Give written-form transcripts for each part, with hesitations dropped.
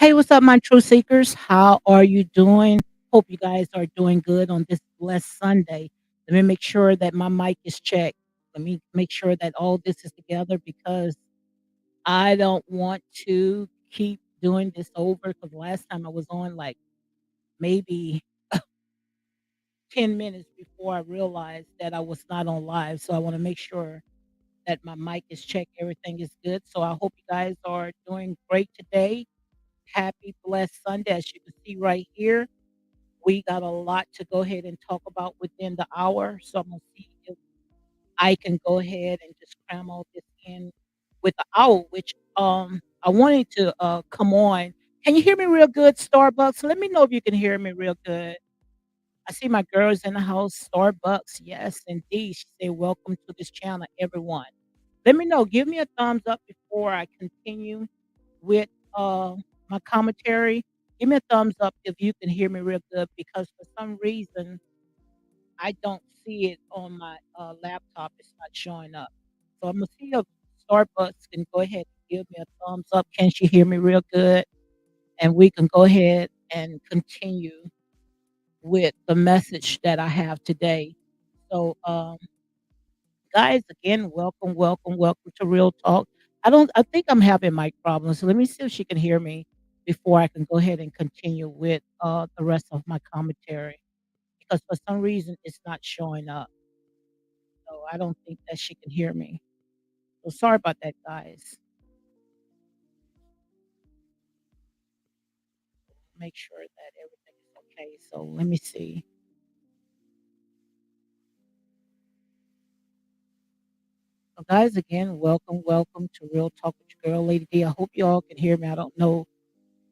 Hey, what's up, my true seekers? How are you doing? Hope you guys are doing good on this blessed Sunday. Let me make sure that my mic is checked. Let me make sure that all this is together because I don't want to keep doing this over because last time I was on like maybe 10 minutes before I realized that I was not on live. So I want to make sure that my mic is checked. Everything is good. So I hope you guys are doing great today. Happy blessed Sunday. As you can see right here, we got a lot to go ahead and talk about within the hour. So I'm gonna see if I can go ahead and just cram all this in with the hour, which I wanted to come on. Can you hear me real good, Starbucks? Let me know if you can hear me real good. I see my girls in the house, Starbucks. Yes, indeed. She said, welcome to this channel, everyone. Let me know. Give me a thumbs up before I continue with my commentary. Give me a thumbs up if you can hear me real good because for some reason I don't see it on my laptop. It's not showing up. So I'm gonna see if Starbucks can go ahead and give me a thumbs up. Can she hear me real good? And we can go ahead and continue with the message that I have today. So, guys, again, welcome, welcome, welcome to Real Talk. I think I'm having mic problems. So let me see if she can hear me before I can go ahead and continue with the rest of my commentary because for some reason it's not showing up. So I don't think that she can hear me. So sorry about that, guys. Make sure that everything is okay. So let me see. So guys, again, welcome, welcome to Real Talk with your girl, Lady D. I hope you all can hear me. I don't know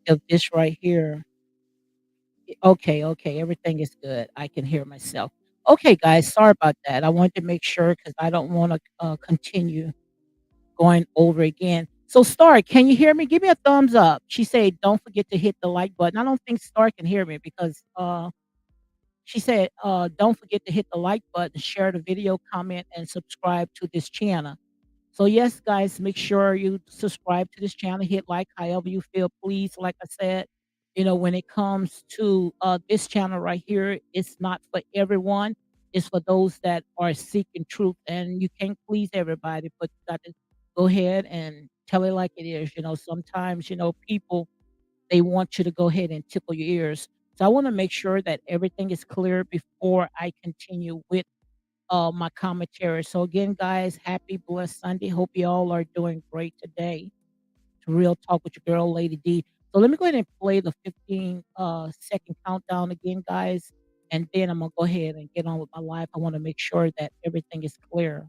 if this right here. Okay, okay, everything is good. I can hear myself. Okay, guys, sorry about that. I wanted to make sure because I don't want to continue going over again. So, Star, can you hear me? Give me a thumbs up. She said, "Don't forget to hit the like button." I don't think Star can hear me because she said, "Don't forget to hit the like button, share the video, comment, and subscribe to this channel." So yes, guys, make sure you subscribe to this channel, hit like however you feel, please. Like I said, when it comes to this channel right here, it's not for everyone. It's for those that are seeking truth, and you can't please everybody, but you got to go ahead and tell it like it is. Sometimes people they want you to go ahead and tickle your ears. So I want to make sure that everything is clear before I continue with my commentary. So again, guys, happy blessed Sunday. Hope you all are doing great today. To Real Talk with your girl, Lady D. So let me go ahead and play the 15 second countdown again, guys. And then I'm gonna go ahead and get on with my life. I want to make sure that everything is clear.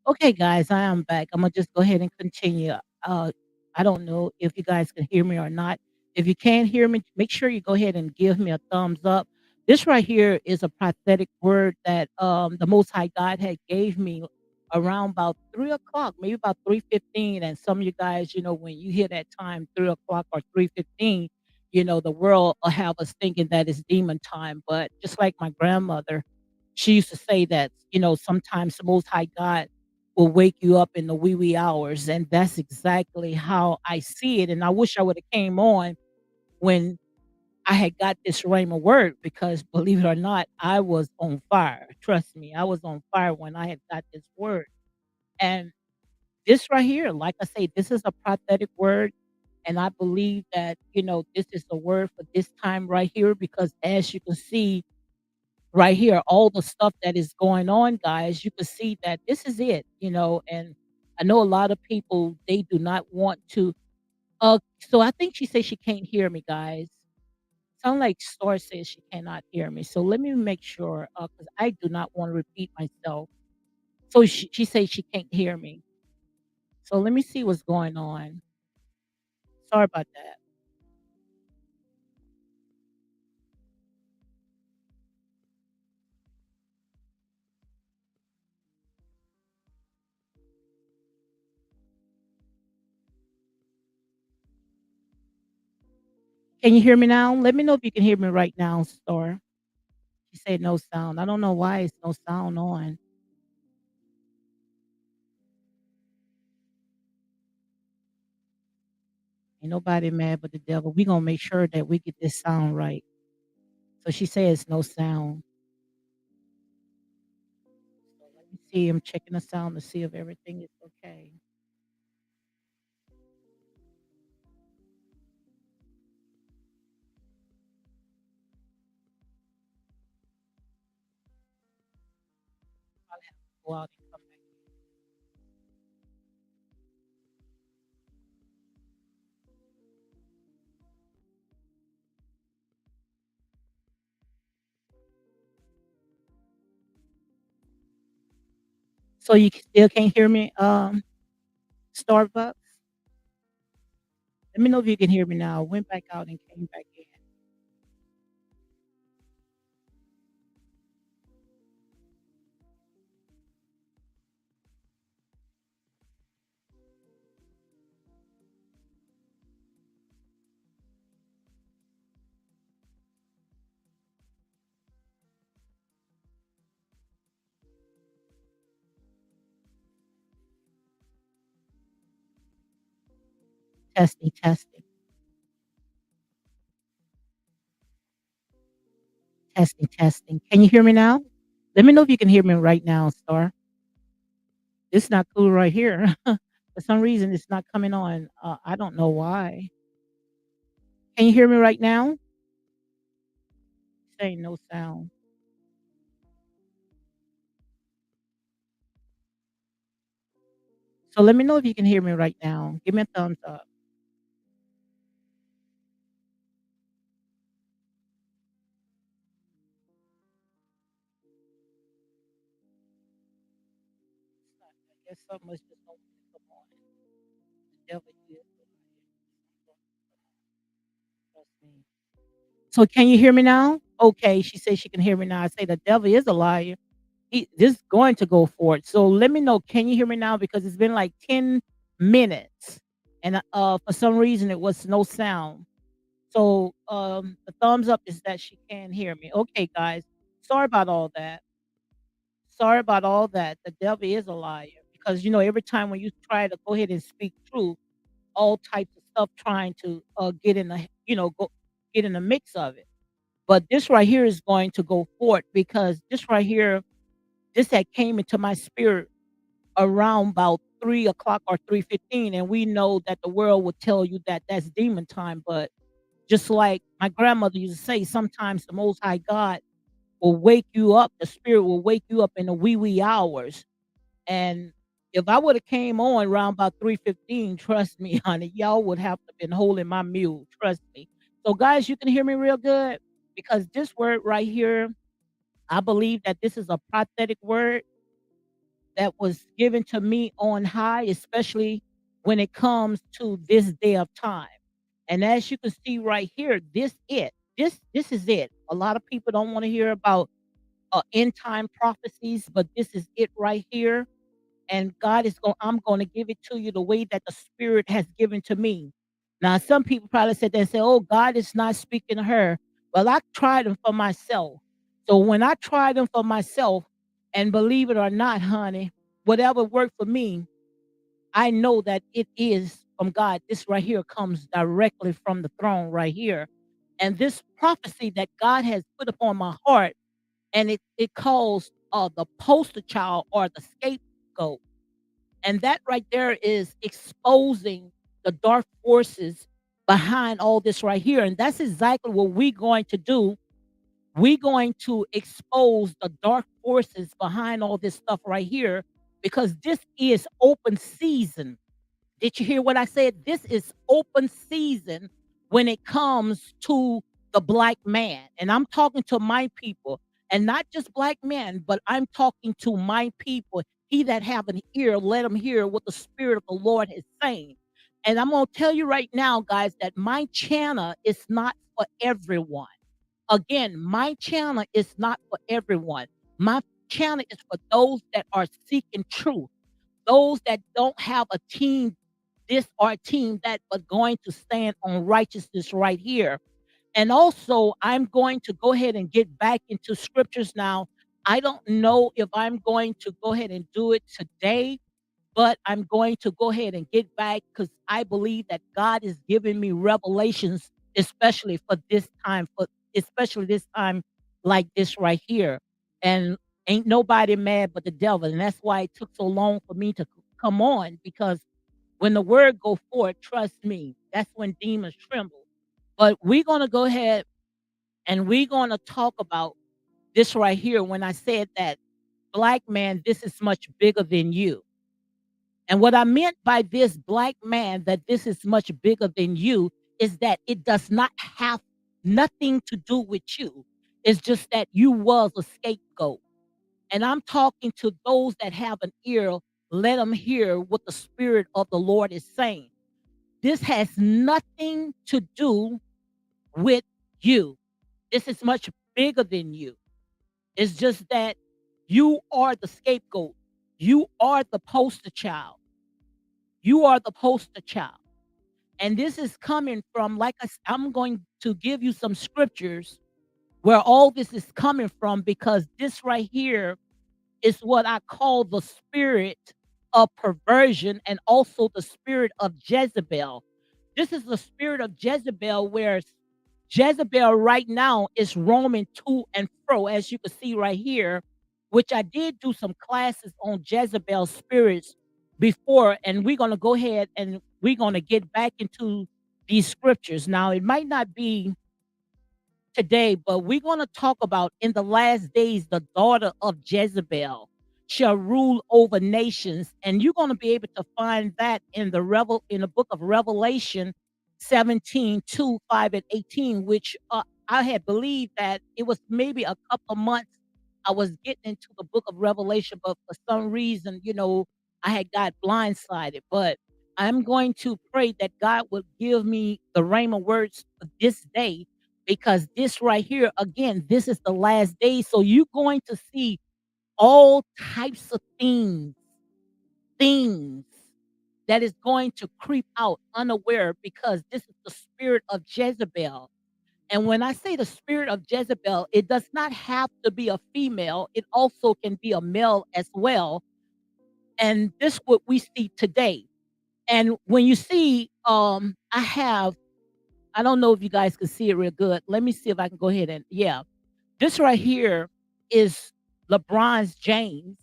Okay, guys, I am back. I'm gonna just go ahead and continue. Uh, I don't know if you guys can hear me or not. If you can't hear me, make sure you go ahead and give me a thumbs up. This right here is a prophetic word that the Most High God had gave me around about 3 o'clock, maybe about 3:15. And some of you guys, when you hear that time, 3 o'clock or 3:15, the world will have us thinking that it's demon time. But just like my grandmother, she used to say that sometimes the Most High God will wake you up in the wee wee hours, and that's exactly how I see it, and I wish I woulda came on when I had got this rhema word because believe it or not, I was on fire. Trust me, I was on fire when I had got this word, and this right here, like I say, this is a prophetic word, and I believe that, this is the word for this time right here because as you can see right here, all the stuff that is going on, guys, you can see that this is it, and I know a lot of people, they do not want to so I think she said she can't hear me, guys. Sound like Star says she cannot hear me. So let me make sure, because I do not want to repeat myself. So she says she can't hear me. So let me see what's going on. Sorry about that. Can you hear me now? Let me know if you can hear me right now, Star. She said no sound. I don't know why it's no sound on. Ain't nobody mad but the devil. We gonna make sure that we get this sound right. So she says no sound. So let me see. I'm checking the sound to see if everything is okay. I'll have to go out and come back. So you still can't hear me, Starbucks? Let me know if you can hear me now. I went back out and came back in. Testing, testing, testing, testing. Can you hear me now? Let me know if you can hear me right now, Star. It's not cool right here. For some reason, it's not coming on. I don't know why. Can you hear me right now? Saying no sound. So let me know if you can hear me right now. Give me a thumbs up. I guess something was just going to come on. The devil is a liar. Trust me. So can you hear me now? Okay, she says she can hear me now. I say the devil is a liar. This is going to go for it. So let me know. Can you hear me now? Because it's been like 10 minutes, and for some reason it was no sound. So the thumbs up is that she can hear me. Okay, guys. Sorry about all that. Sorry about all that. The devil is a liar because every time when you try to go ahead and speak truth, all types of stuff trying to get in the go get in the mix of it. But this right here is going to go forth because this right here, this had came into my spirit around about 3 o'clock or 3:15, and we know that the world will tell you that that's demon time. But just like my grandmother used to say, sometimes the Most High God will wake you up. The Spirit will wake you up in the wee hours. And if I would have came on around about 3:15, trust me, honey, y'all would have to been holding my mule. Trust me. So, guys, you can hear me real good because this word right here, I believe that this is a prophetic word that was given to me on high, especially when it comes to this day of time. And as you can see right here, this is it. A lot of people don't want to hear about end time prophecies, but this is it right here. And God is going. I'm going to give it to you the way that the Spirit has given to me. Now, some people probably said they say, "Oh, God is not speaking to her." Well, I tried them for myself. So when I tried them for myself, and believe it or not, honey, whatever worked for me, I know that it is from God. This right here comes directly from the throne right here. And this prophecy that God has put upon my heart, and it calls the poster child or the scapegoat. And that right there is exposing the dark forces behind all this right here. And that's exactly what we're going to do. We're going to expose the dark forces behind all this stuff right here because this is open season. Did you hear what I said? This is open season when it comes to the black man. And I'm talking to my people, and not just black men, but I'm talking to my people. He that have an ear, let him hear what the Spirit of the Lord is saying. And I'm gonna tell you right now, guys, that my channel is not for everyone. Again, my channel is not for everyone. My channel is for those that are seeking truth, those that don't have a team, this or a team that are going to stand on righteousness right here. And also, I'm going to go ahead and get back into scriptures now. I don't know if I'm going to go ahead and do it today, but I'm going to go ahead and get back because I believe that God is giving me revelations, especially for this time, for especially this time like this right here. And ain't nobody mad but the devil. And that's why it took so long for me to come on, because when the word go forth, trust me, that's when demons tremble. But we're gonna go ahead and we're gonna talk about this right here. When I said that, black man, this is much bigger than you. And what I meant by this, black man, that this is much bigger than you, is that it does not have nothing to do with you. It's just that you was a scapegoat. And I'm talking to those that have an ear, let them hear what the Spirit of the Lord is saying. This has nothing to do with you. This is much bigger than you. It's just that you are the scapegoat. You are the poster child. You are the poster child. And this is coming from, like I'm going to give you some scriptures where all this is coming from, because this right here is what I call the spirit of perversion and also the spirit of Jezebel. This is the spirit of Jezebel, where Jezebel right now is roaming to and fro, as you can see right here, which I did do some classes on Jezebel spirits before, and we're going to go ahead and we're going to get back into these scriptures. Now, it might not be today, but we're going to talk about in the last days, the daughter of Jezebel shall rule over nations. And you're going to be able to find that in in the book of Revelation 17, 2, 5, and 18, which I had believed that it was maybe a couple of months I was getting into the book of Revelation, but for some reason, I had got blindsided. But I'm going to pray that God would give me the rhema words for this day, because this right here, again, this is the last day. So you're going to see all types of things that is going to creep out unaware, because this is the spirit of Jezebel. And when I say the spirit of Jezebel, it does not have to be a female. It also can be a male as well. And this what we see today. And when you see, I don't know if you guys can see it real good. Let me see if I can go ahead and, yeah. This right here is LeBron's James,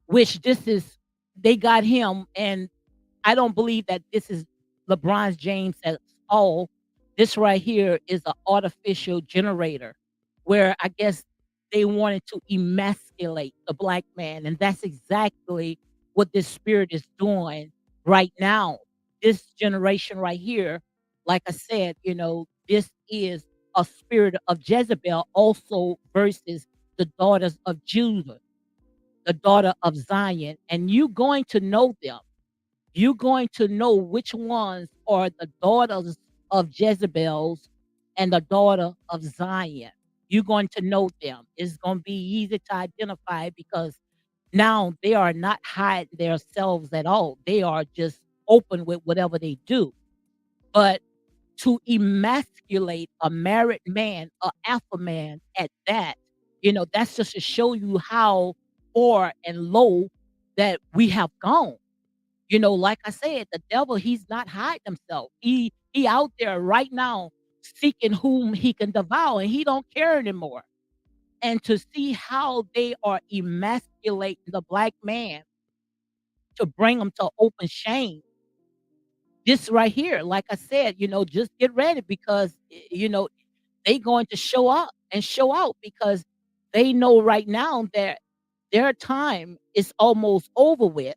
which this is, they got him, and I don't believe that this is LeBron James at all. This right here is an artificial generator, where I guess they wanted to emasculate the black man, and that's exactly what this spirit is doing right now. This generation right here, like I said, this is a spirit of Jezebel also versus the daughters of Judah, the daughter of Zion, and you going to know them. You're going to know which ones are the daughters of Jezebel's and the daughter of Zion. You're going to know them. It's going to be easy to identify, because now they are not hiding themselves at all. They are just open with whatever they do. But to emasculate a married man, a alpha man at that, that's just to show you how far and low that we have gone. Like I said, the devil, he's not hiding himself. He out there right now seeking whom he can devour, and he don't care anymore. And to see how they are emasculating the black man to bring him to open shame. This right here, like I said, just get ready, because they going to show up and show out, because they know right now that their time is almost over with.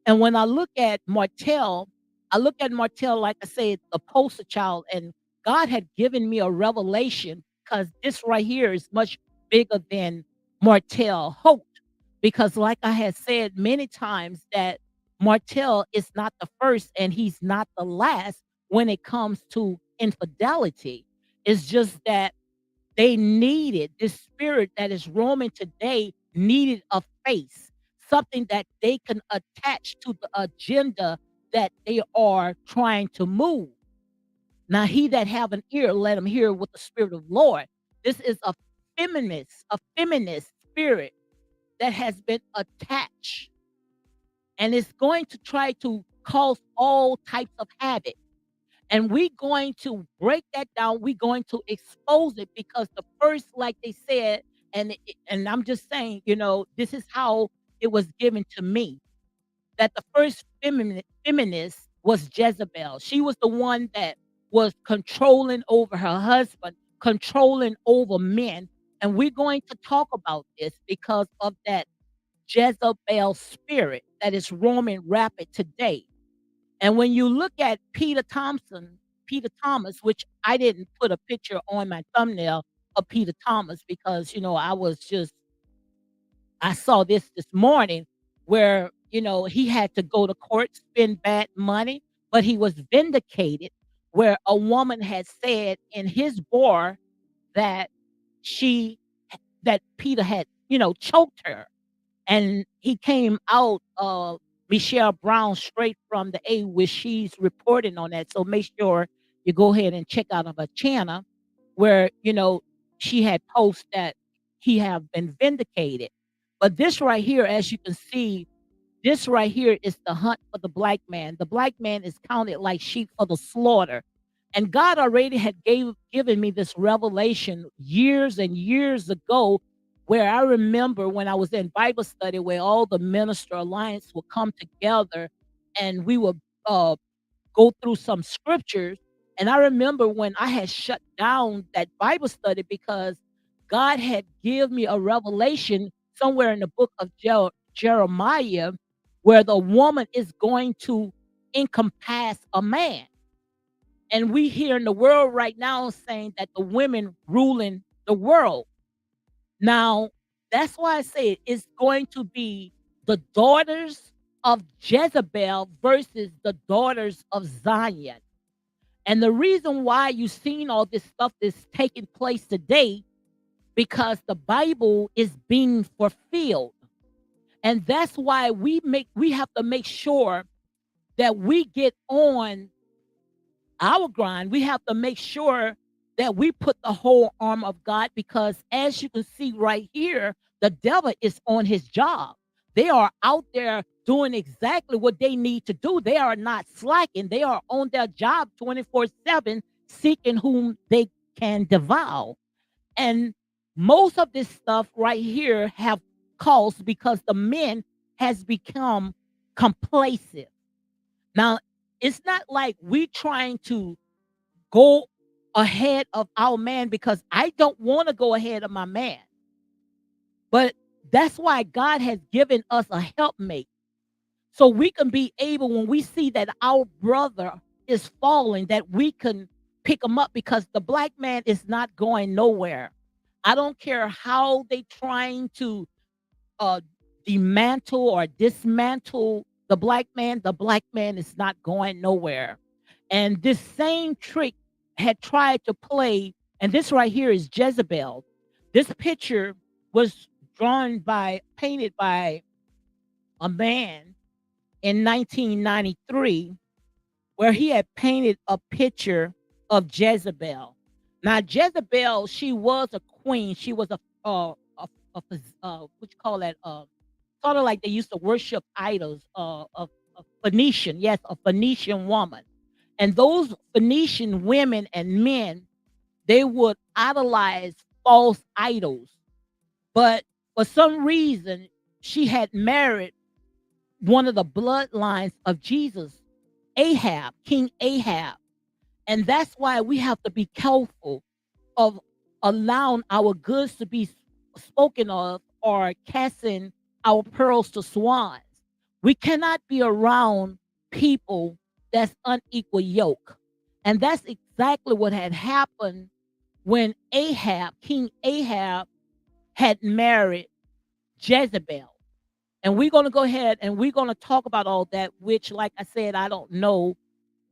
And when I look at Martell, like I said, the poster child, and God had given me a revelation, because this right here is much bigger than Martell Holt. because like I had said many times that Martell is not the first and he's not the last when it comes to infidelity. It's just that they needed this spirit that is roaming today needed a face, something that they can attach to the agenda that they are trying to move. Now, he that have an ear, let him hear what the Spirit of Lord. This is a feminist spirit that has been attached, and it's going to try to cause all types of havoc. And we're going to break that down. We're going to expose it because the first, like they said, and I'm just saying, this is how it was given to me that the first feminist was Jezebel. She was the one that was controlling over her husband, controlling over men. And we're going to talk about this because of that Jezebel spirit that is roaming rapid today. And when you look at Peter Thomas, which I didn't put a picture on my thumbnail of Peter Thomas because, I saw this morning where, he had to go to court, spend bad money, but he was vindicated where a woman had said in his bar that she that Peter had, choked her. And he came out, Michelle Brown, straight from the A, which she's reporting on that. So make sure you go ahead and check out of her channel where, she had posted that he have been vindicated. But this right here, as you can see, this right here is the hunt for the black man. The black man is counted like sheep for the slaughter. And God already had given me this revelation years and years ago, where I remember when I was in Bible study, where all the minister alliance would come together and we would uh, go through some scriptures. And I remember when I had shut down that Bible study because God had given me a revelation somewhere in the book of Jeremiah where the woman is going to encompass a man. And we here in the world right now saying that the women ruling the world. Now, that's why I say it's going to be the daughters of Jezebel versus the daughters of Zion. And the reason why you've seen all this stuff that's taking place today, because the Bible is being fulfilled. And that's why we have to make sure that we get on our grind. We have to make sure that we put the whole arm of God because as you can see right here, the devil is on his job. They are out there doing exactly what they need to do. They are not slacking. They are on their job 24/7, seeking whom they can devour. And most of this stuff right here have caused because the men has become complacent. Now, it's not like we trying to go ahead of our man because I don't want to go ahead of my man. But that's why God has given us a helpmate. So we can be able, when we see that our brother is falling, that we can pick him up because the black man is not going nowhere. I don't care how they trying to uh, dismantle or dismantle the black man is not going nowhere. And this same trick had tried to play, and this right here is Jezebel. This picture was painted by a man in 1993 where he had painted a picture of Jezebel. Now, Jezebel, she was a queen. She was what you call that? Sort of like they used to worship idols. A Phoenician, yes, a Phoenician woman, and those Phoenician women and men, they would idolize false idols. But for some reason, she had married one of the bloodlines of Jesus, Ahab, King Ahab. And that's why we have to be careful of allowing our goods to be spoken of or casting our pearls to swines. We cannot be around people that's unequal yoke. And that's exactly what had happened when King Ahab, had married Jezebel. And we're going to go ahead and we're going to talk about all that, which, like I said, I don't know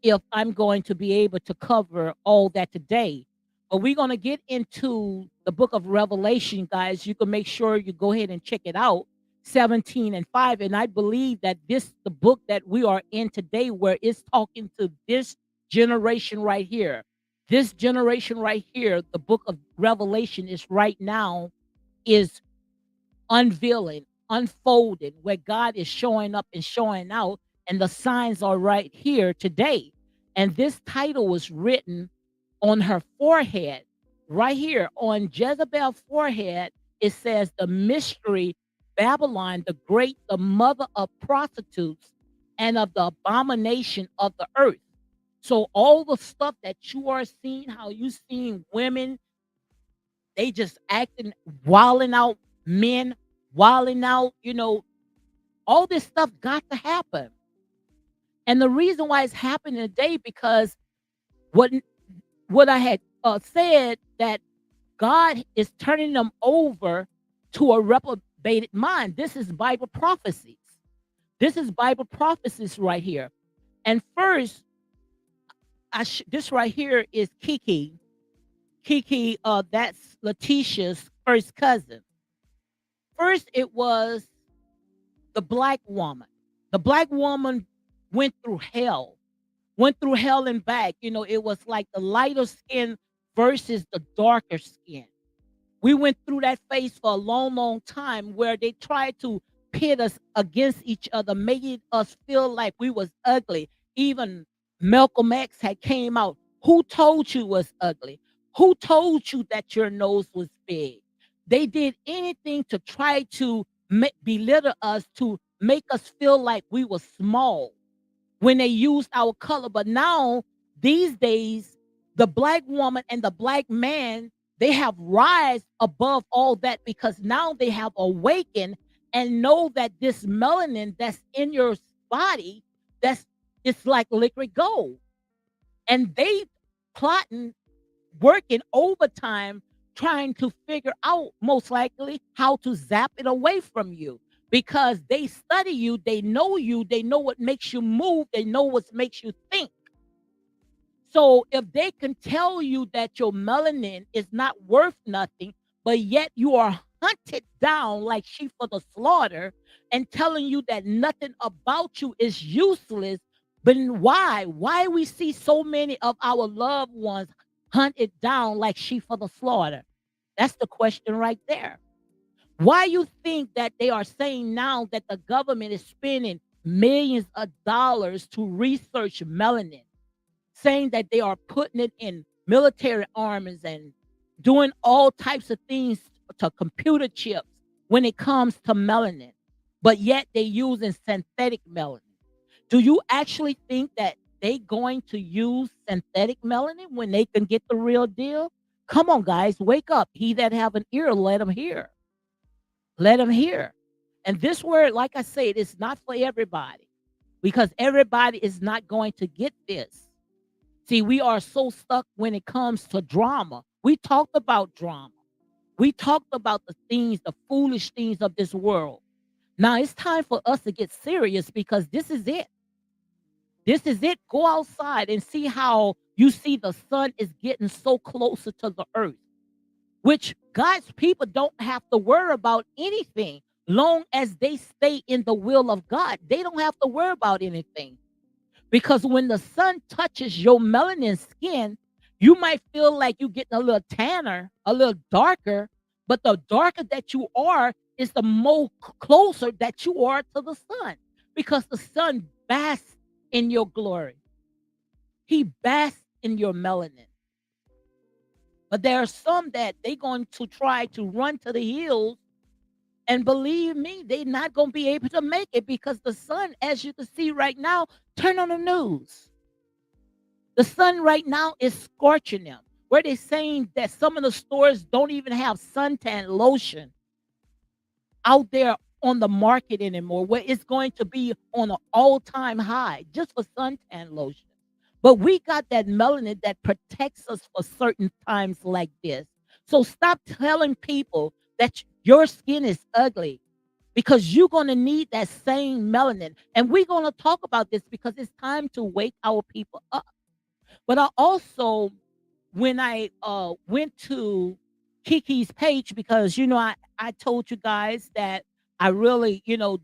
if I'm going to be able to cover all that today. But we're going to get into the book of Revelation, guys. You can make sure you go ahead and check it out, 17 and 5. And I believe that this, the book that we are in today, where it's talking to this generation right here. This generation right here, the book of Revelation is right now is unveiling, unfolding, where God is showing up and showing out, and the signs are right here today. And this title was written on her forehead, right here on Jezebel's forehead. It says, "The mystery Babylon, the great, the mother of prostitutes and of the abomination of the earth." So all the stuff that you are seeing, how you seeing women, they just acting, wilding out, men wilding out, all this stuff got to happen. And the reason why it's happening today, because what what I had said, that God is turning them over to a reprobated mind. This is Bible prophecies. This is Bible prophecies right here. And first, this right here is Kiki. Kiki, that's Letitia's first cousin. First, it was the black woman. The black woman went through hell, went through hell and back. It was like the lighter skin versus the darker skin. We went through that phase for a long, long time, where they tried to pit us against each other, making us feel like we was ugly. Even Malcolm X had came out. Who told you was ugly? Who told you that your nose was big? They did anything to try to belittle us, to make us feel like we were small when they used our color. But now, these days, the black woman and the black man, they have rise above all that, because now they have awakened and know that this melanin that's in your body, that's it's like liquid gold. And they plotting, working overtime, trying to figure out, most likely, how to zap it away from you, because they study you, they know what makes you move, they know what makes you think. So if they can tell you that your melanin is not worth nothing, but yet you are hunted down like sheep for the slaughter, and telling you that nothing about you is useless, then why we see so many of our loved ones hunted down like sheep for the slaughter? That's the question right there. Why you think that they are saying now that the government is spending millions of dollars to research melanin, saying that they are putting it in military armies and doing all types of things to computer chips when it comes to melanin, but yet they using synthetic melanin? Do you actually think that they going to use synthetic melanin when they can get the real deal? Come on, guys, wake up. He that have an ear, let him hear. Let him hear. And this word, like I said, is not for everybody, because everybody is not going to get this. See, we are so stuck when it comes to drama. We talked about drama. We talked about the things, the foolish things of this world. Now it's time for us to get serious, because this is it. This is it. Go outside and see how you see the sun is getting so closer to the earth, which God's people don't have to worry about anything long as they stay in the will of God. They don't have to worry about anything. Because when the sun touches your melanin skin, you might feel like you're getting a little tanner, a little darker, but the darker that you are is the more closer that you are to the sun, because the sun basks in your glory. He basks in your melanin. But there are some that they going to try to run to the hills, and believe me, they're not going to be able to make it, because the sun, as you can see right now, turn on the news. The sun right now is scorching them. Where they're saying that some of the stores don't even have suntan lotion out there on the market anymore, where it's going to be on an all-time high just for suntan lotion. But we got that melanin that protects us for certain times like this. So stop telling people that your skin is ugly, because you're going to need that same melanin. And we're going to talk about this because it's time to wake our people up. But I also, when I went to Kiki's page, because I told you guys that I really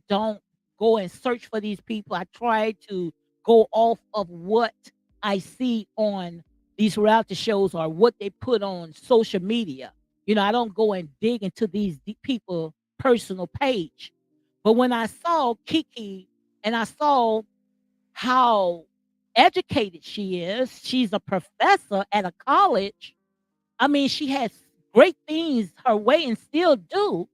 don't go and search for these people. I try to go off of what I see on these reality shows or what they put on social media. I don't go and dig into these people personal page. But when I saw Kiki and I saw how educated she is. She's a professor at a college. I mean, she has great things her way and still do.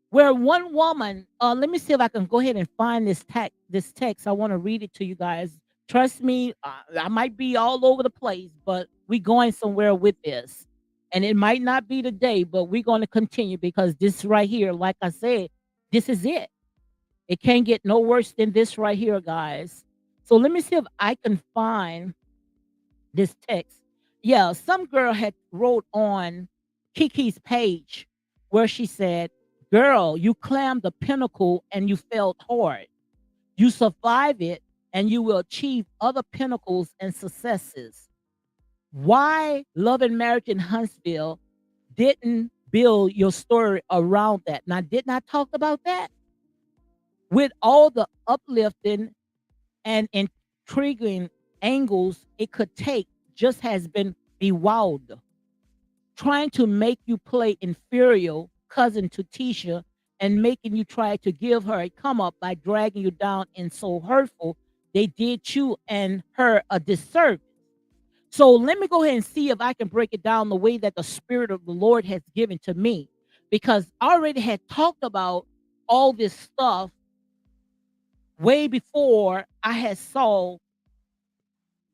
Where one woman, let me see if I can go ahead and find this text. This text, I want to read it to you guys. Trust me, I might be all over the place, but we going somewhere with this. And it might not be today, but we're going to continue because this right here, like I said, this is it. It can't get no worse than this right here, guys. So let me see if I can find this text. Yeah, some girl had wrote on Kiki's page where she said, "Girl, you climbed the pinnacle and you felt hard. You survive it and you will achieve other pinnacles and successes. Why Love and Marriage in Huntsville didn't build your story around that?" Now, didn't I talk about that? With all the uplifting and intriguing angles it could take just has been bewildered. Trying to make you play inferior cousin to Tisha and making you try to give her a come up by dragging you down and so hurtful, they did you and her a disservice. So let me go ahead and see if I can break it down the way that the Spirit of the Lord has given to me. Because I already had talked about all this stuff way before I had saw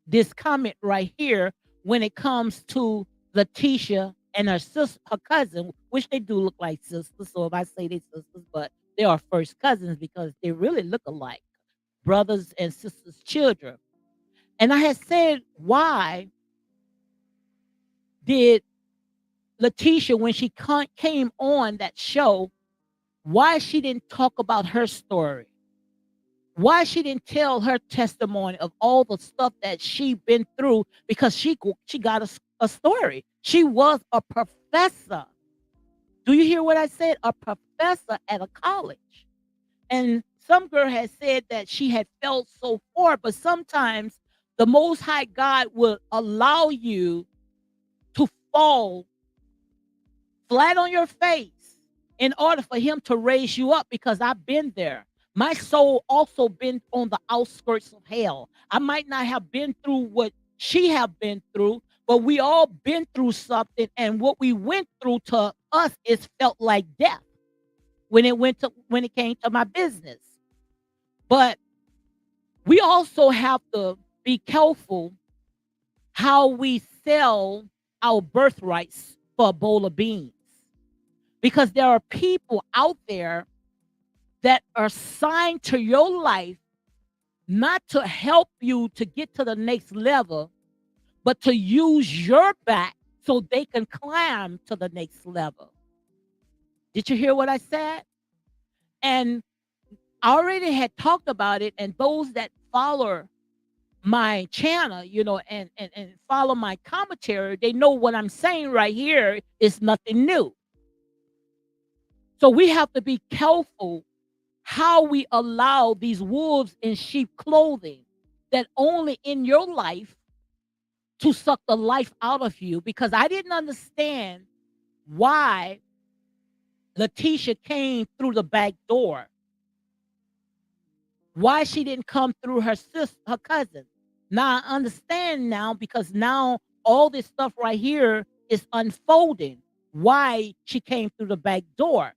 this comment right here when it comes to Letitia and her sister, her cousin, which they do look like sisters. So if I say they sisters, but they are first cousins because they really look alike, brothers and sisters' children. And I had said, why did Letitia, when she came on that show, why she didn't talk about her story? Why she didn't tell her testimony of all the stuff that she been through because she got a story. She was a professor. Do you hear what I said? A professor at a college. And some girl had said that she had felt so far, but sometimes the Most High God will allow you to fall flat on your face in order for him to raise you up because I've been there. My soul also been on the outskirts of hell. I might not have been through what she have been through, but we all been through something, and what we went through to us is felt like death when it came to my business. But we also have to be careful how we sell our birthrights for a bowl of beans because there are people out there that are signed to your life not to help you to get to the next level, but to use your back so they can climb to the next level. Did you hear what I said? And I already had talked about it, and those that follow my channel, and follow my commentary, they know what I'm saying right here is nothing new. So we have to be careful how we allow these wolves in sheep clothing that only in your life to suck the life out of you, because I didn't understand why Letitia came through the back door, why she didn't come through her sister, her cousin. Now I understand now because now all this stuff right here is unfolding why she came through the back door.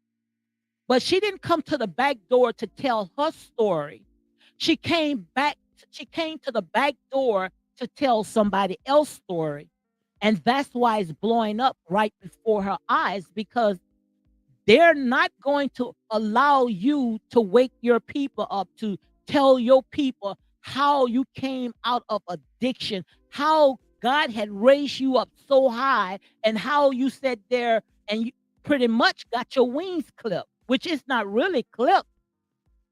But she didn't come to the back door to tell her story. She came back, she came to the back door to tell somebody else's story. And that's why it's blowing up right before her eyes because they're not going to allow you to wake your people up, to tell your people how you came out of addiction, how God had raised you up so high, and how you sat there and you pretty much got your wings clipped. which is not really clipped.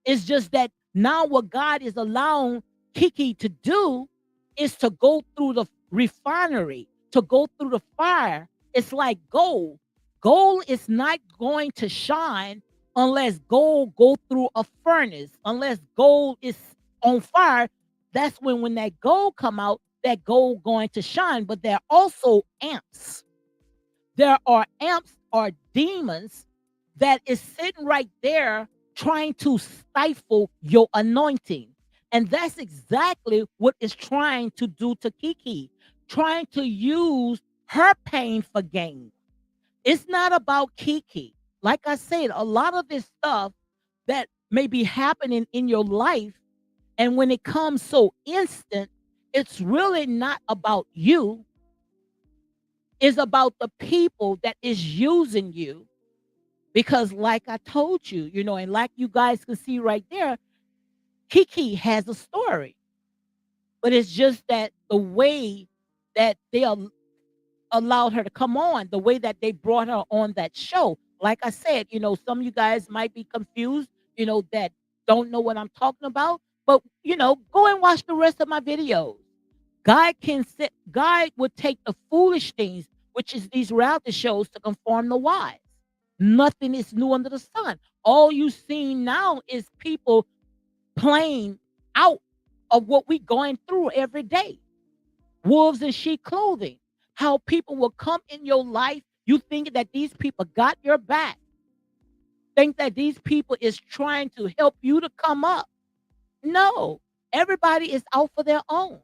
It's just that now what God is allowing Kiki to do is to go through the refinery, to go through the fire. It's like gold. Gold is not going to shine unless gold go through a furnace, unless gold is on fire. That's when that gold come out, that gold going to shine. But there are also amps. There are amps or demons that is sitting right there trying to stifle your anointing. And that's exactly what it's trying to do to Kiki, trying to use her pain for gain. It's not about Kiki. Like I said, a lot of this stuff that may be happening in your life, and when it comes so instant, it's really not about you. It's about the people that is using you. Because, like I told you, and like you guys can see right there, Kiki has a story, but it's just that the way that they allowed her to come on, the way that they brought her on that show. Like I said, some of you guys might be confused, that don't know what I'm talking about, but go and watch the rest of my videos. God would take the foolish things, which is these reality shows, to conform the wise. Nothing is new under the sun. All you see now is people playing out of what we going through every day. Wolves in sheep clothing. How people will come in your life. You think that these people got your back. Think that these people is trying to help you to come up. No, everybody is out for their own.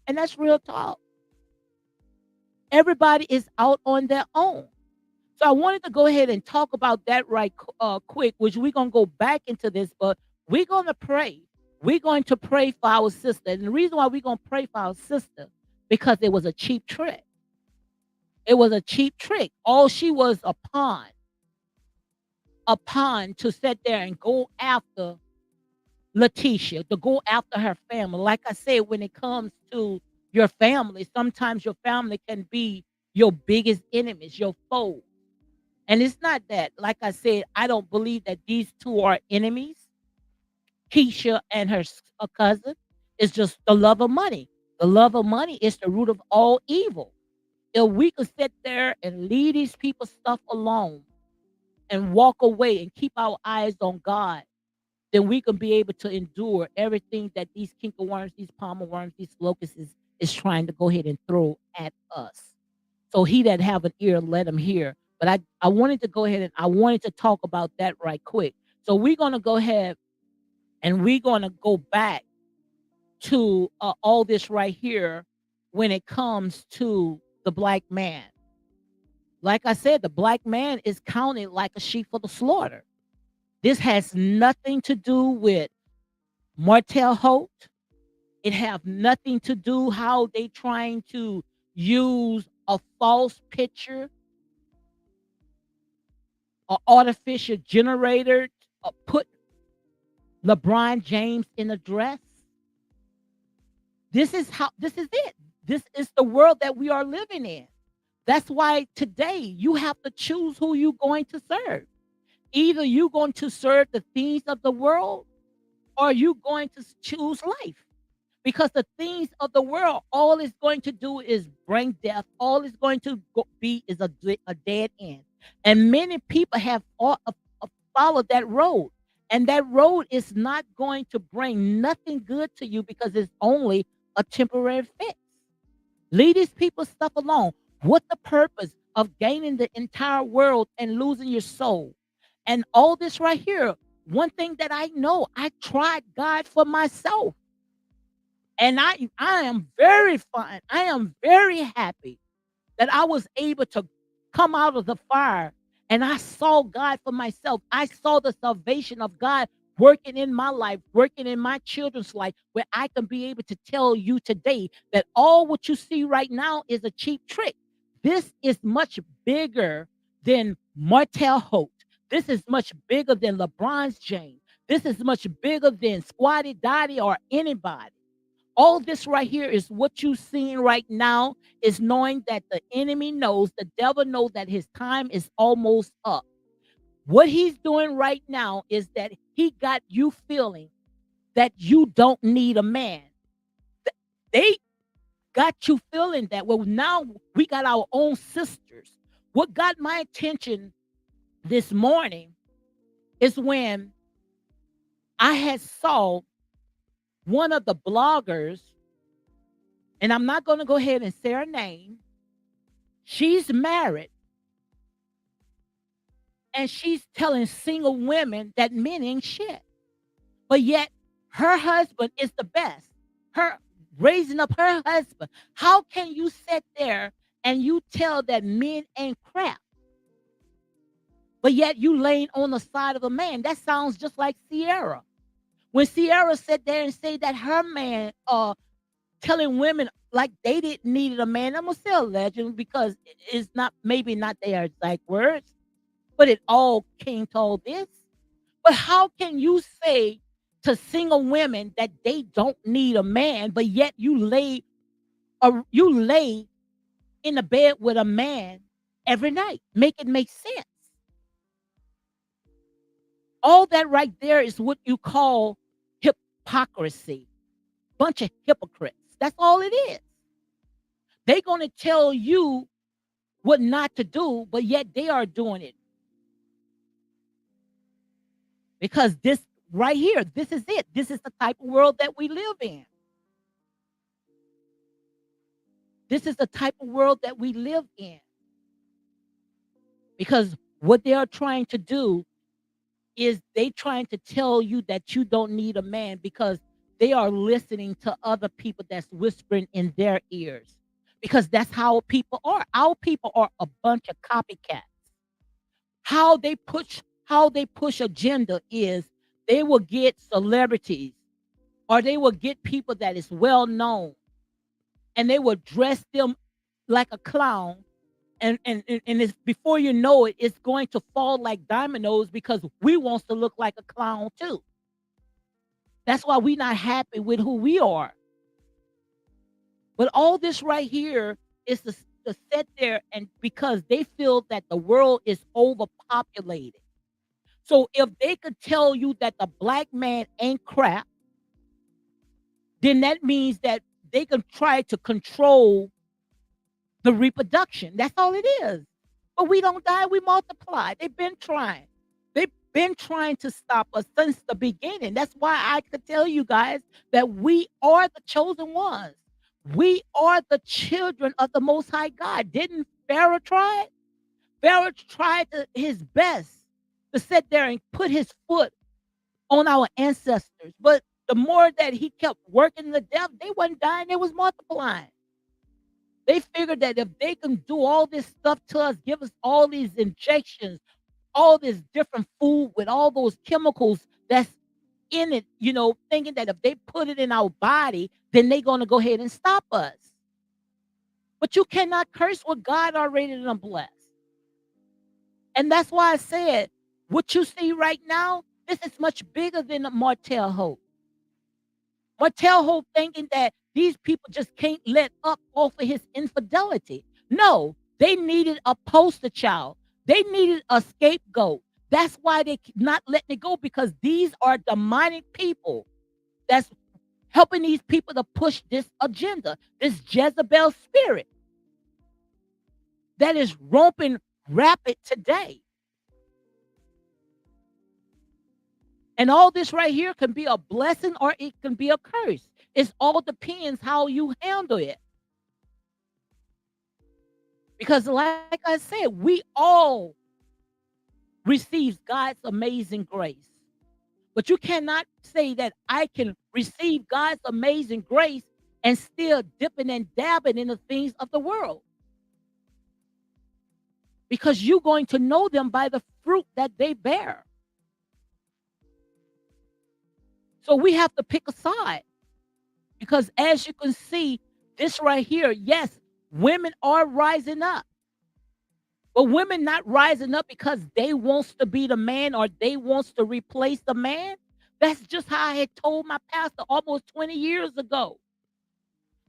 And that's real talk. Everybody is out on their own. So I wanted to go ahead and talk about that right quick, which we're going to go back into this, but we're going to pray. We're going to pray for our sister. And the reason why we're going to pray for our sister, because it was a cheap trick. It was a cheap trick. All she was a pawn to sit there and go after Letitia, to go after her family. Like I said, when it comes to your family, sometimes your family can be your biggest enemies, your foes. And it's not that, like I said, I don't believe that these two are enemies. Keisha and her cousin is just the love of money. The love of money is the root of all evil. If we could sit there and leave these people's stuff alone and walk away and keep our eyes on God, then we can be able to endure everything that these kinker worms, these palmer worms, these locusts is trying to go ahead and throw at us. So he that have an ear, let him hear. But I wanted to go ahead and I wanted to talk about that right quick. So we're going to go ahead and we're going to go back to all this right here when it comes to the black man. Like I said, the black man is counted like a sheep for the slaughter. This has nothing to do with Martell Holt. It have nothing to do how they trying to use a false picture, an artificial generator, put LeBron James in a dress. This is it. This is the world that we are living in. That's why today you have to choose who you're going to serve. Either you're going to serve the things of the world or you're going to choose life. Because the things of the world, all it's going to do is bring death. All it's going to be is a dead end. And many people have followed that road. And that road is not going to bring nothing good to you because it's only a temporary fix. Leave these people's stuff alone. What the purpose of gaining the entire world and losing your soul? And all this right here, one thing that I know, I tried God for myself. And I am very fine. I am very happy that I was able to come out of the fire and I saw God for myself. I saw the salvation of God working in my life, working in my children's life, where I can be able to tell you today that all what you see right now is a cheap trick. This is much bigger than Martell Holt. This is much bigger than LeBron's James. This is much bigger than Squatty Dottie or anybody. All this right here is what you seeing right now is knowing that the enemy knows, the devil knows that his time is almost up. What he's doing right now is that he got you feeling that you don't need a man. Th- They got you feeling that. Well, now we got our own sisters. What got my attention this morning is when I had saw one of the bloggers, and I'm not going to go ahead and say her name. She's married, and she's telling single women that men ain't shit. But yet her husband is the best. Her raising up her husband. How can you sit there and you tell that men ain't crap, but yet you laying on the side of a man? That sounds just like Sierra. When Sierra sat there and say that her man telling women like they didn't need a man, I'm gonna say a legend because it's not maybe not their exact words, but it all came to all this. But how can you say to single women that they don't need a man, but yet you lay in the bed with a man every night? Make it make sense. All that right there is what you call hypocrisy. Bunch of hypocrites. That's all it is. They're gonna tell you what not to do, but yet they are doing it because this right here, this is it. This is the type of world that we live in. This is the type of world that we live in because what they are trying to do is they trying to tell you that you don't need a man because they are listening to other people that's whispering in their ears because that's how people are. Our people are a bunch of copycats. How they push agenda is they will get celebrities or they will get people that is well known and they will dress them like a clown and it's before you know it, it's going to fall like dominoes because we wants to look like a clown too. That's why we not happy with who we are. But all this right here is to sit there and because they feel that the world is overpopulated. So if they could tell you that the black man ain't crap, then that means that they can try to control the reproduction. That's all it is. But we don't die, we multiply. They've been trying. They've been trying to stop us since the beginning. That's why I could tell you guys that we are the chosen ones. We are the children of the Most High God. Didn't Pharaoh try it? Pharaoh tried his best to sit there and put his foot on our ancestors. But the more that he kept working the death, they wasn't dying, they was multiplying. They figured that if they can do all this stuff to us, give us all these injections, all this different food with all those chemicals that's in it, thinking that if they put it in our body, then they're going to go ahead and stop us. But you cannot curse what God already done blessed. And that's why I said, what you see right now, this is much bigger than Martell Hope. Martell Hope thinking that these people just can't let up off of his infidelity. No, they needed a poster child. They needed a scapegoat. That's why they not letting it go because these are demonic people that's helping these people to push this agenda, this Jezebel spirit that is romping rapid today. And all this right here can be a blessing or it can be a curse. It all depends how you handle it. Because like I said, we all receive God's amazing grace. But you cannot say that I can receive God's amazing grace and still dipping and dabbing in the things of the world. Because you're going to know them by the fruit that they bear. So we have to pick a side. Because as you can see, this right here, yes, women are rising up. But women not rising up because they wants to be the man or they wants to replace the man. That's just how I had told my pastor almost 20 years ago.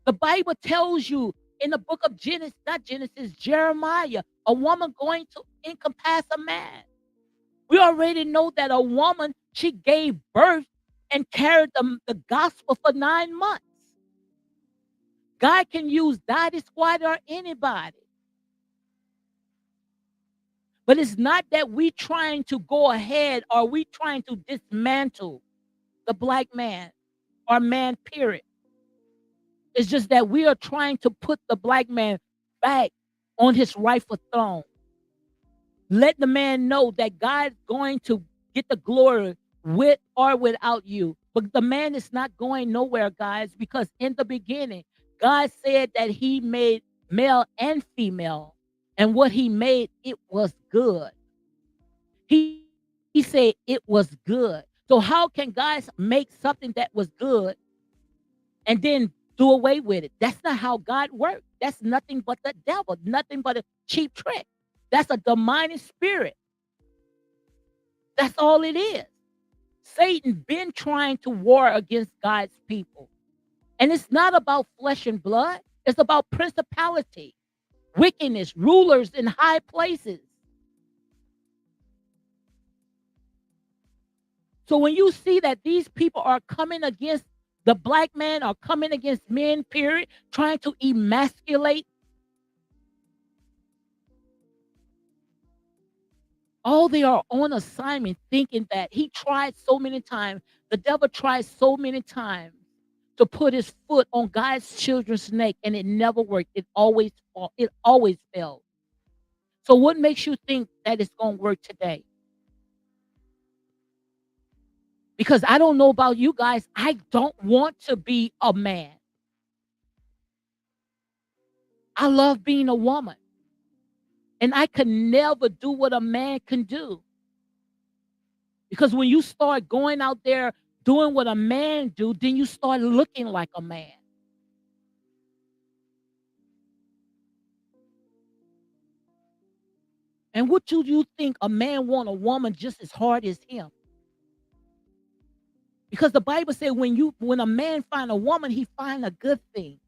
The Bible tells you in the book of Genesis, not Genesis, Jeremiah, a woman going to encompass a man. We already know that a woman, she gave birth and carried the gospel for 9 months. God can use Dottie Squad or anybody. But it's not that we trying to go ahead or we trying to dismantle the black man or man, period. It's just that we are trying to put the black man back on his rightful throne. Let the man know that God's going to get the glory with or without you. But the man is not going nowhere, guys, because in the beginning, God said that he made male and female. And what he made, it was good. He said it was good. So how can God make something that was good and then do away with it? That's not how God works. That's nothing but the devil, nothing but a cheap trick. That's a demonic spirit. That's all it is. Satan been trying to war against God's people. And it's not about flesh and blood. It's about principality, wickedness, rulers in high places. So when you see that these people are coming against the black man or coming against men, period, trying to emasculate, all they are on assignment thinking that he tried so many times. The devil tried so many times to put his foot on God's children's neck and it never worked. It always failed. So what makes you think that it's going to work today? Because I don't know about you guys, I don't want to be a man. I love being a woman. And I could never do what a man can do. Because when you start going out there doing what a man do, then you start looking like a man. And what do you think a man want a woman just as hard as him? Because the Bible said when a man find a woman, he find a good thing.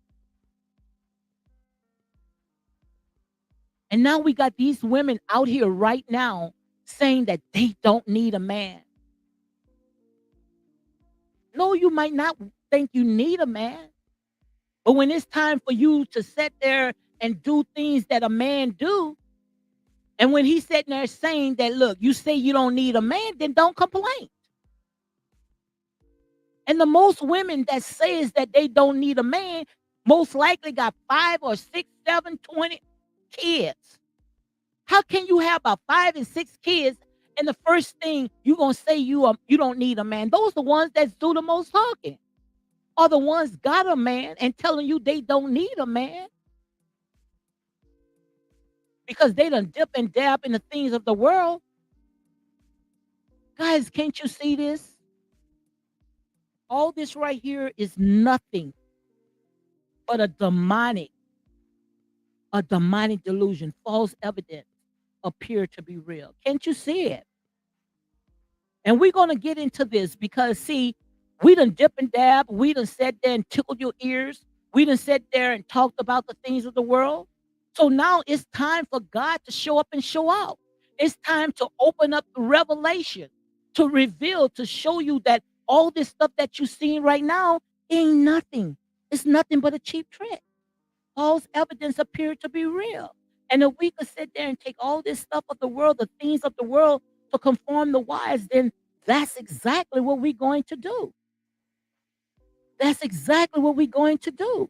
And now we got these women out here right now saying that they don't need a man. No, you might not think you need a man. But when it's time for you to sit there and do things that a man do, and when he's sitting there saying that, look, you say you don't need a man, then don't complain. And the most women that says that they don't need a man most likely got 5 or 6, 7, 20 kids. How can you have about 5 and 6 kids and the first thing you gonna say you don't need a man? Those are the ones that do the most talking. Are the ones got a man and telling you they don't need a man because they done dip and dab in the things of the world. Guys, can't you see this? All this right here is nothing but a demonic delusion, false evidence appear to be real. Can't you see it? And we're gonna get into this because see, we done dip and dab, we done sat there and tickled your ears, we done sat there and talked about the things of the world. So now it's time for God to show up and show out. It's time to open up the revelation, to reveal, to show you that all this stuff that you're seeing right now ain't nothing. It's nothing but a cheap trick. False evidence appeared to be real. And if we could sit there and take all this stuff of the world, the things of the world, to conform the wise, then that's exactly what we're going to do. That's exactly what we're going to do.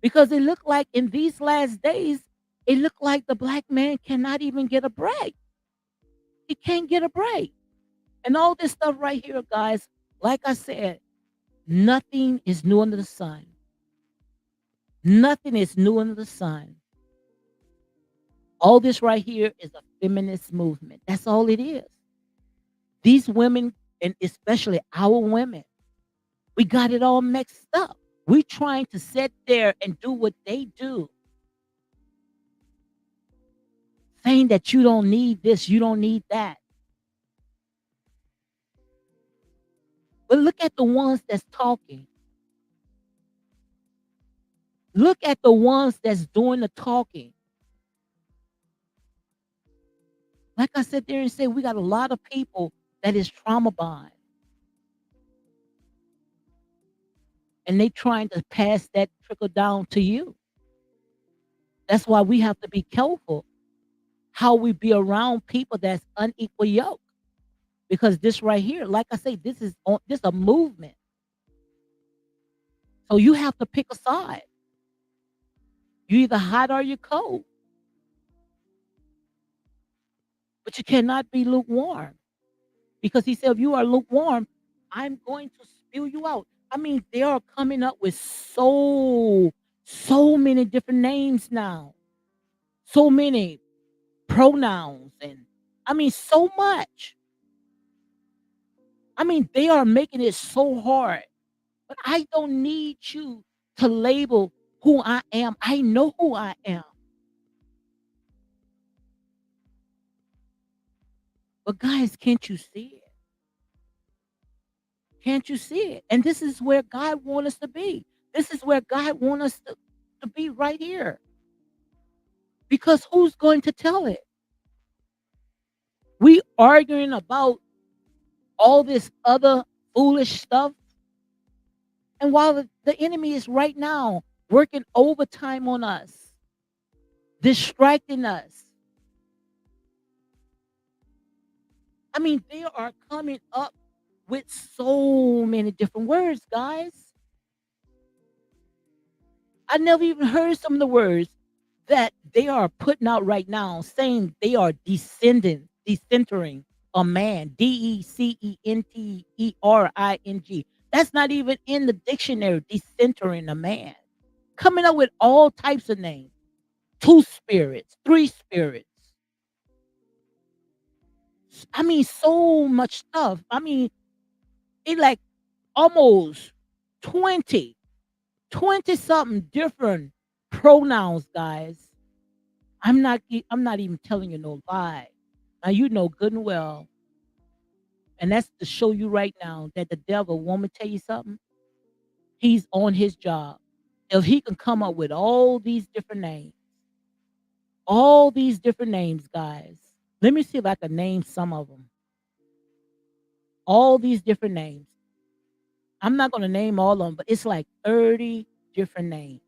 Because it looked like in these last days, it looked like the black man cannot even get a break. He can't get a break. And all this stuff right here, guys, like I said, nothing is new under the sun. Nothing is new under the sun. All this right here is a feminist movement. That's all it is. These women, and especially our women, we got it all mixed up. We trying to sit there and do what they do, saying that you don't need this, you don't need that. But look at the ones that's talking. Look at the ones that's doing the talking. Like I said there and said, we got a lot of people that is trauma bond, and they trying to pass that trickle down to you. That's why we have to be careful how we be around people that's unequal yoke. Because this right here, like I say, this a movement. So you have to pick a side. You either hot or you cold, but you cannot be lukewarm. Because he said, if you are lukewarm, I'm going to spew you out. I mean, they are coming up with so many different names now. So many pronouns and I mean so much. I mean, they are making it so hard. But I don't need you to label who I am. I know who I am. But guys, can't you see it? Can't you see it? And this is where God wants us to be. This is where God wants us to be right here. Because who's going to tell it? We arguing about all this other foolish stuff. And while the enemy is right now working overtime on us, distracting us, I mean, they are coming up with so many different words, guys. I never even heard some of the words that they are putting out right now, saying they are decentering a man, decentering. That's not even in the dictionary, decentering a man. Coming up with all types of names, two spirits, three spirits. I mean, so much stuff. I mean, it like almost 20 20 something different pronouns, guys. I'm not even telling you no lie. Now you know good and well, and that's to show you right now that the devil, want me to tell you something? He's on his job. If he can come up with all these different names, guys. Let me see if I can name some of them. All these different names. I'm not going to name all of them, but it's like 30 different names.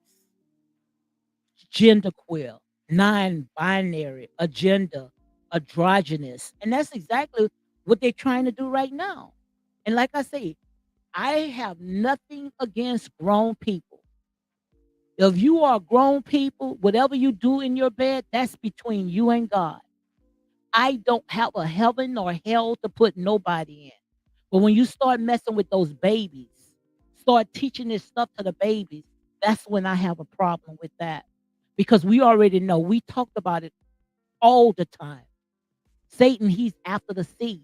Genderqueer, non-binary, agenda, androgynous, and that's exactly what they're trying to do right now. And like I say, I have nothing against grown people. If you are grown people, whatever you do in your bed, that's between you and God. I don't have a heaven or hell to put nobody in. But when you start messing with those babies, start teaching this stuff to the babies, that's when I have a problem with that. Because we already know, we talked about it all the time. Satan, he's after the seed.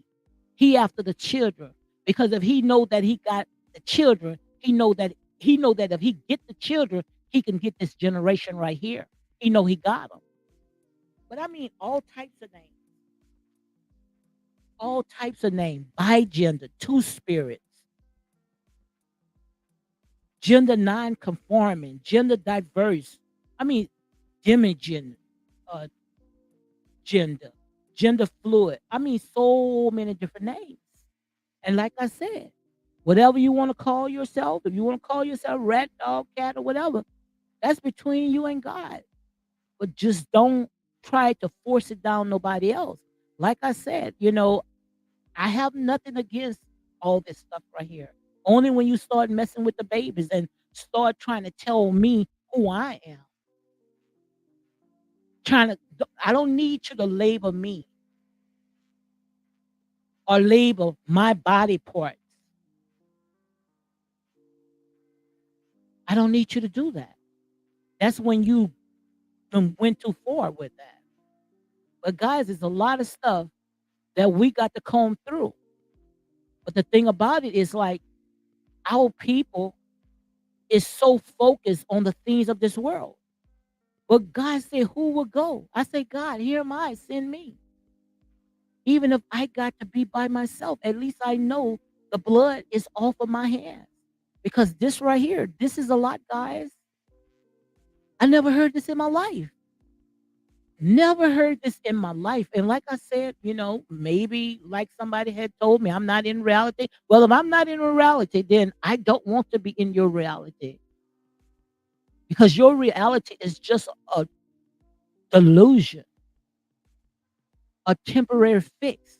He after the children. Because if he know that he got the children, he know that if he get the children, he can get this generation right here. He know he got them. But I mean all types of names. All types of names. Bi gender, two spirits, gender non-conforming, gender diverse. I mean, demigen, uh, gender, gender fluid. I mean, so many different names. And like I said, whatever you want to call yourself, if you want to call yourself rat, dog, cat, or whatever, that's between you and God. But just don't try to force it down nobody else. Like I said, I have nothing against all this stuff right here. Only when you start messing with the babies and start trying to tell me who I am. I don't need you to label me or label my body parts. I don't need you to do that. That's when you done went too far with that. But guys, there's a lot of stuff that we got to comb through. But the thing about it is like our people is so focused on the things of this world. But God said, who will go? I say, God, here am I, send me. Even if I got to be by myself, at least I know the blood is off of my hands. Because this right here, this is a lot, guys. I never heard this in my life. Never heard this in my life. And like I said, maybe like somebody had told me I'm not in reality. Well, if I'm not in reality, then I don't want to be in your reality because your reality is just a delusion, a temporary fix.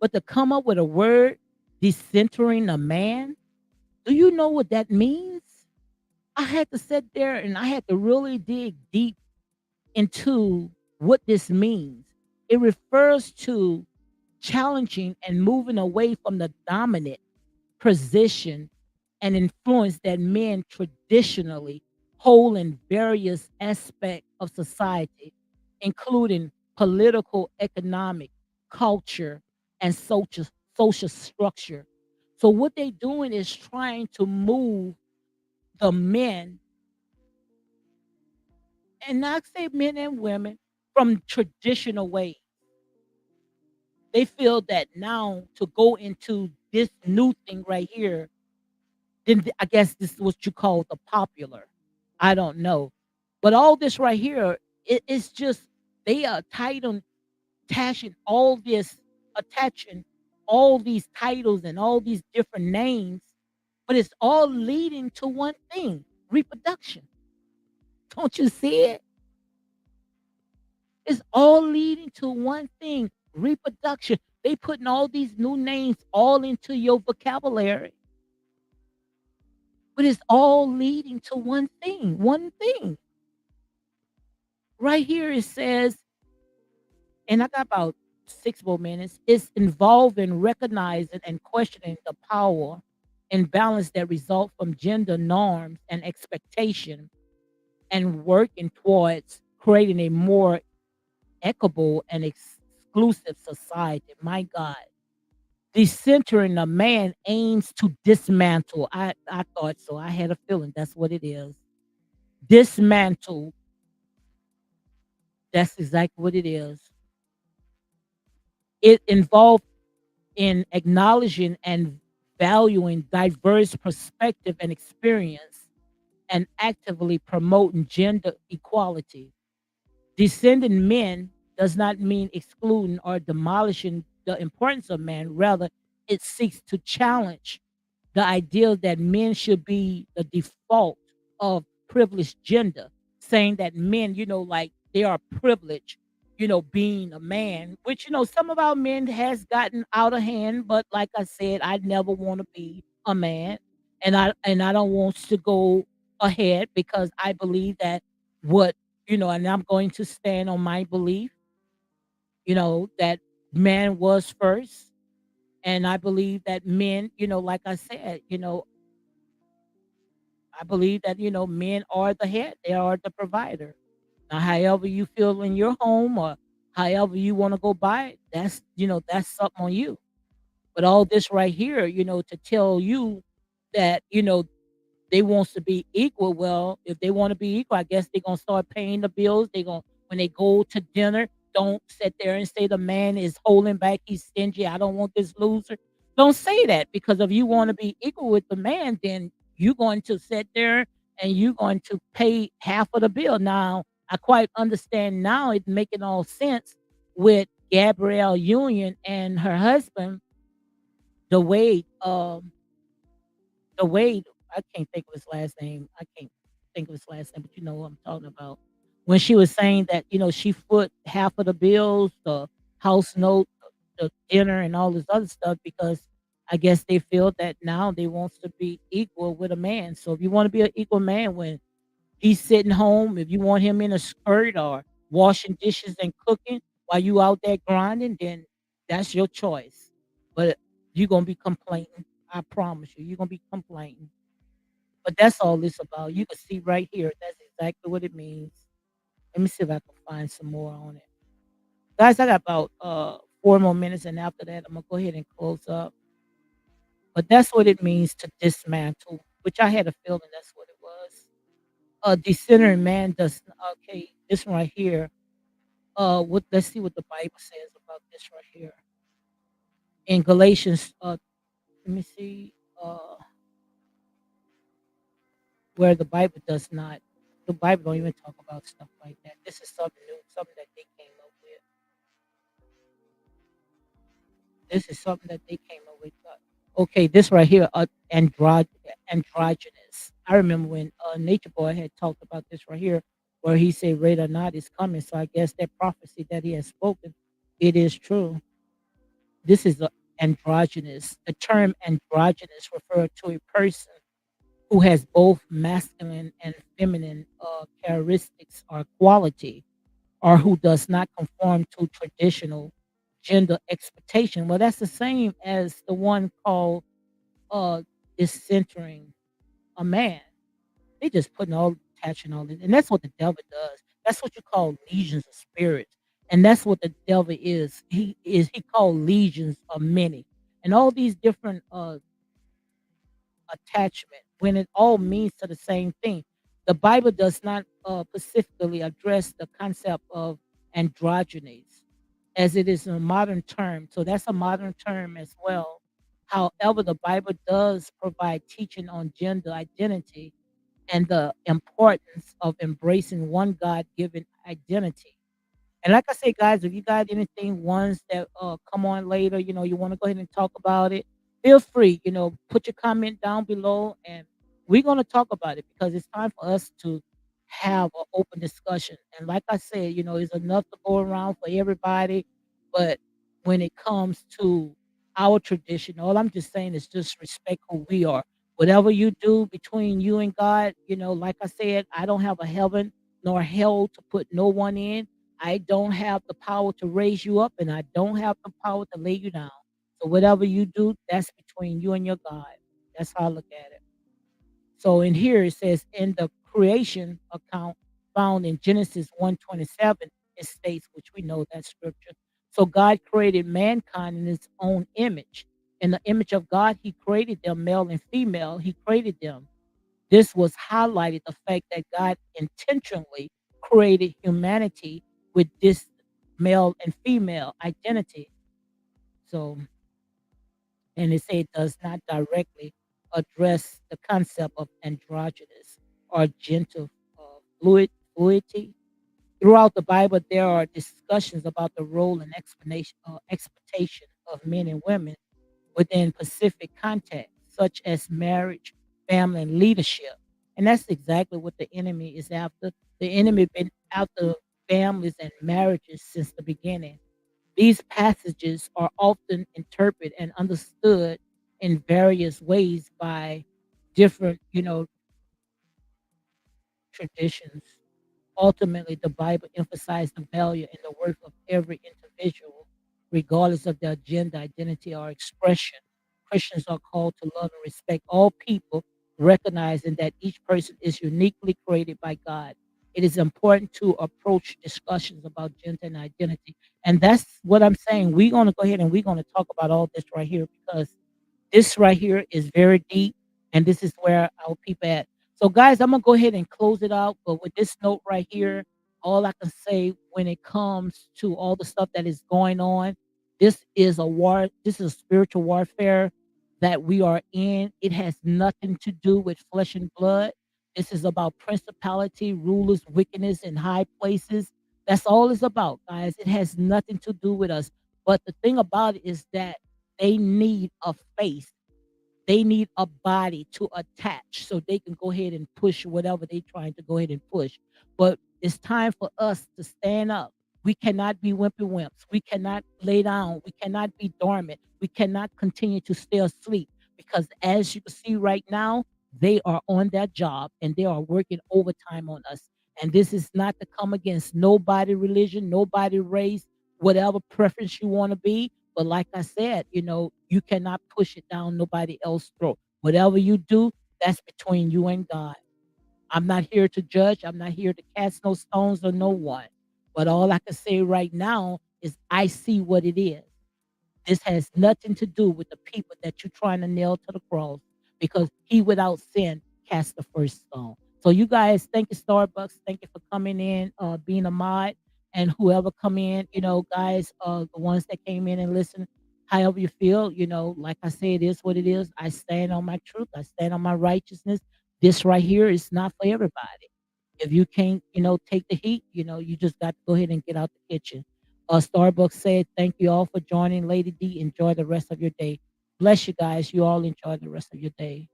But to come up with a word decentering a man, do you know what that means? I had to sit there and I had to really dig deep into what this means. It refers to challenging and moving away from the dominant position and influence that men traditionally hold in various aspects of society, including political, economic, culture, and social structure. So what they're doing is trying to move the men, and not say men and women, from traditional ways. They feel that now to go into this new thing right here, then I guess this is what you call the popular. I don't know. But all this right here, it's just they are tight on attaching all these titles and all these different names, but it's all leading to one thing: reproduction. Don't you see it? It's all leading to one thing: reproduction. They putting all these new names all into your vocabulary, but it's all leading to one thing. One thing. Right here it says, and I got about 6 more minutes. It's involved in recognizing and questioning the power and balance that result from gender norms and expectation, and working towards creating a more equitable and exclusive society. My God. Decentering a man aims to dismantle. I thought so. I had a feeling that's what it is. Dismantle. That's exactly what it is. It involved in acknowledging and valuing diverse perspective and experience, and actively promoting gender equality. Descending men does not mean excluding or demolishing the importance of men. Rather, it seeks to challenge the idea that men should be the default of privileged gender, saying that men, like they are privileged, being a man, which, some of our men has gotten out of hand. But like I said, I never want to be a man, and I don't want to go ahead because I believe that what, and I'm going to stand on my belief, that man was first. And I believe that men, like I said, I believe that, men are the head, they are the provider. Now, however you feel in your home or however you want to go by it, that's something on you. But all this right here, to tell you that, they wants to be equal. Well, if they want to be equal, I guess they're gonna start paying the bills. They gonna when they go to dinner, don't sit there and say the man is holding back, he's stingy. I don't want this loser. Don't say that, because if you want to be equal with the man, then you're going to sit there and you're going to pay half of the bill. Now, I quite understand now it's making all sense with Gabrielle Union and her husband, the Wade. The Wade, I can't think of his last name. I can't think of his last name, but you know what I'm talking about. When she was saying that, she foot half of the bills, the house note, the dinner, and all this other stuff, because I guess they feel that now they wants to be equal with a man. So if you want to be an equal man when he's sitting home, if you want him in a skirt or washing dishes and cooking while you out there grinding, then that's your choice. But you're gonna be complaining. I promise you, you're gonna be complaining. But that's all this about. You can see right here. That's exactly what it means. Let me see if I can find some more on it. Guys, I got about 4 more minutes, and after that I'm gonna go ahead and close up. But that's what it means to dismantle, which I had a feeling that's what it was. Decentering man does, okay, this one right here. What let's see what the Bible says about this right here. In Galatians, let me see, where the Bible does not. the Bible don't even talk about stuff like that. This is something new, something that they came up with. This is something that they came up with. Okay, this right here, androgynous. I remember when Nature Boy had talked about this right here, where he said, "Raid or not is coming." So I guess that prophecy that he has spoken, it is true. This is androgynous. The term androgynous refers to a person who has both masculine and feminine characteristics or quality, or who does not conform to traditional gender expectation. Well, that's the same as the one called uh, discentering a man. They just putting all attaching all this, and that's what the devil does. That's what you call legions of spirits, and that's what the devil is. He called legions of many, and all these different attachment when it all means to the same thing. The Bible does not specifically address the concept of androgynes as it is a modern term. So that's a modern term as well. However, the Bible does provide teaching on gender identity and the importance of embracing one God given identity. And like I say, guys, if you got anything, ones that come on later, you want to go ahead and talk about it, feel free. Put your comment down below, and we're gonna talk about it because it's time for us to have an open discussion. And like I said, it's enough to go around for everybody. But when it comes to our tradition, all I'm just saying is just respect who we are. Whatever you do between you and God, like I said, I don't have a heaven nor hell to put no one in. I don't have the power to raise you up, and I don't have the power to lay you down. So whatever you do, that's between you and your God. That's how I look at it. So in here it says in the creation account found in Genesis 1:27, it states, which we know that scripture. So God created mankind in his own image. In the image of God, he created them, male and female. He created them. This was highlighted the fact that God intentionally created humanity with this male and female identity. So, and it say it does not directly address the concept of androgynous or gender fluidity. Throughout the Bible, there are discussions about the role and expectation of men and women within specific contexts, such as marriage, family, and leadership. And that's exactly what the enemy is after. The enemy been after families and marriages since the beginning. These passages are often interpreted and understood in various ways by different, traditions. Ultimately, the Bible emphasized the value and the worth of every individual, regardless of their gender, identity, or expression. Christians are called to love and respect all people, recognizing that each person is uniquely created by God. It is important to approach discussions about gender and identity. And that's what I'm saying. We're going to go ahead and we're going to talk about all this right here because this right here is very deep, and this is where our people at. So, guys, I'm gonna go ahead and close it out. But with this note right here, all I can say when it comes to all the stuff that is going on, this is a war. This is a spiritual warfare that we are in. It has nothing to do with flesh and blood. This is about principality, rulers, wickedness in high places. That's all it's about, guys. It has nothing to do with us. But the thing about it is that they need a face. They need a body to attach so they can go ahead and push whatever they're trying to go ahead and push. But it's time for us to stand up. We cannot be wimpy wimps. We cannot lay down. We cannot be dormant. We cannot continue to stay asleep because, as you can see right now, they are on that job and they are working overtime on us. And this is not to come against nobody religion, nobody race, whatever preference you want to be. But like I said, you cannot push it down nobody else's throat. Whatever you do, that's between you and God. I'm not here to judge. I'm not here to cast no stones on no one. But all I can say right now is I see what it is. This has nothing to do with the people that you're trying to nail to the cross because he without sin cast the first stone. So you guys, thank you, Starbucks. Thank you for coming in, being a mod, and whoever come in, guys, the ones that came in and listen, however you feel, like I say, it is what it is. I stand on my truth. I stand on my righteousness. This right here is not for everybody. If you can't, take the heat, you just got to go ahead and get out the kitchen. Starbucks said, thank you all for joining. Lady D, enjoy the rest of your day. Bless you guys. You all enjoy the rest of your day.